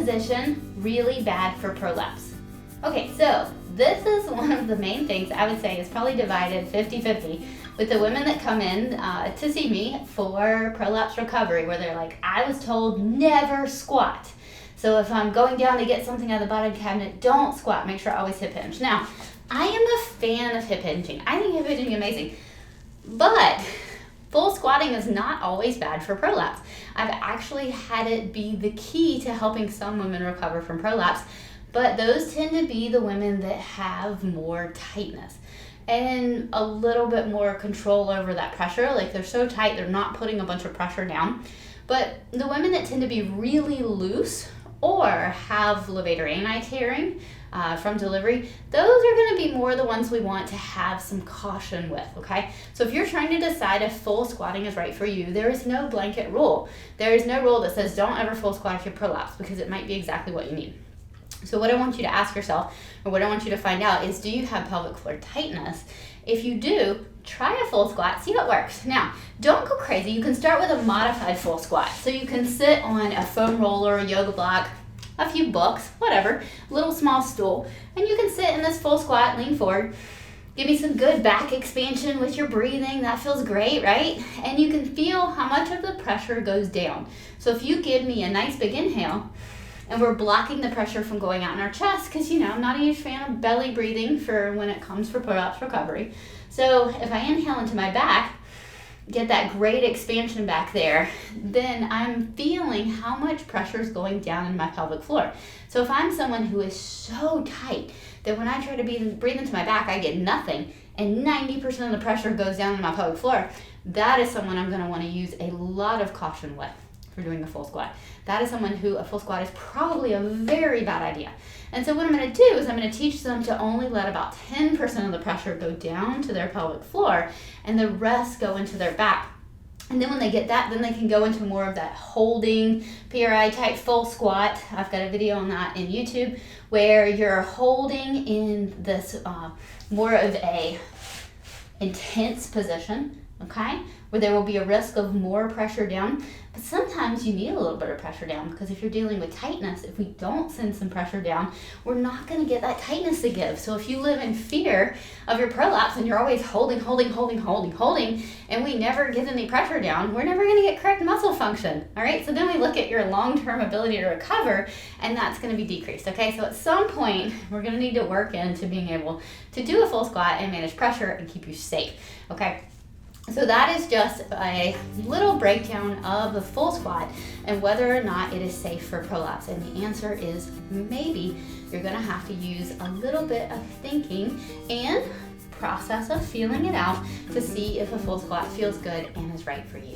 position really bad for prolapse? Okay, so this is one of the main things I would say is probably divided 50-50 with the women that come in to see me for prolapse recovery, where they're like, I was told never squat. So if I'm going down to get something out of the bottom cabinet, don't squat. Make sure I always hip hinge. Now, I am a fan of hip hinging. I think hip hinging is amazing. But full squatting is not always bad for prolapse. I've actually had it be the key to helping some women recover from prolapse, but those tend to be the women that have more tightness and a little bit more control over that pressure. Like they're so tight, they're not putting a bunch of pressure down. But the women that tend to be really loose or have levator ani tearing from delivery, those are going to be more the ones we want to have some caution with, okay? So if you're trying to decide if full squatting is right for you, there is no blanket rule. There is no rule that says don't ever full squat if you prolapse, because it might be exactly what you need. So what I want you to ask yourself, or what I want you to find out, is do you have pelvic floor tightness? If you do, try a full squat, see what works. Now, don't go crazy. You can start with a modified full squat. So you can sit on a foam roller, a yoga block, a few books, whatever, little small stool, and you can sit in this full squat, lean forward. Give me some good back expansion with your breathing. That feels great, right? And you can feel how much of the pressure goes down. So if you give me a nice big inhale, and we're blocking the pressure from going out in our chest, because I'm not a huge fan of belly breathing for when it comes for prolapse recovery. So if I inhale into my back, get that great expansion back there, then I'm feeling how much pressure is going down in my pelvic floor. So if I'm someone who is so tight that when I try to breathe into my back, I get nothing, and 90% of the pressure goes down in my pelvic floor, that is someone I'm going to want to use a lot of caution with for doing a full squat. That is someone who a full squat is probably a very bad idea. And so what I'm going to do is I'm going to teach them to only let about 10% of the pressure go down to their pelvic floor and the rest go into their back. And then when they get that, then they can go into more of that holding PRI type full squat. I've got a video on that in YouTube where you're holding in this more of a intense position, okay, where there will be a risk of more pressure down. But sometimes you need a little bit of pressure down, because if you're dealing with tightness, if we don't send some pressure down, we're not going to get that tightness to give. So if you live in fear of your prolapse and you're always holding, and we never get any pressure down, we're never going to get correct muscle function. All right, so then we look at your long-term ability to recover, and that's going to be decreased. Okay, so at some point, we're going to need to work into being able to do a full squat and manage pressure and keep you safe. Okay. So that is just a little breakdown of the full squat and whether or not it is safe for prolapse. And the answer is maybe. You're going to have to use a little bit of thinking and process of feeling it out to see if a full squat feels good and is right for you.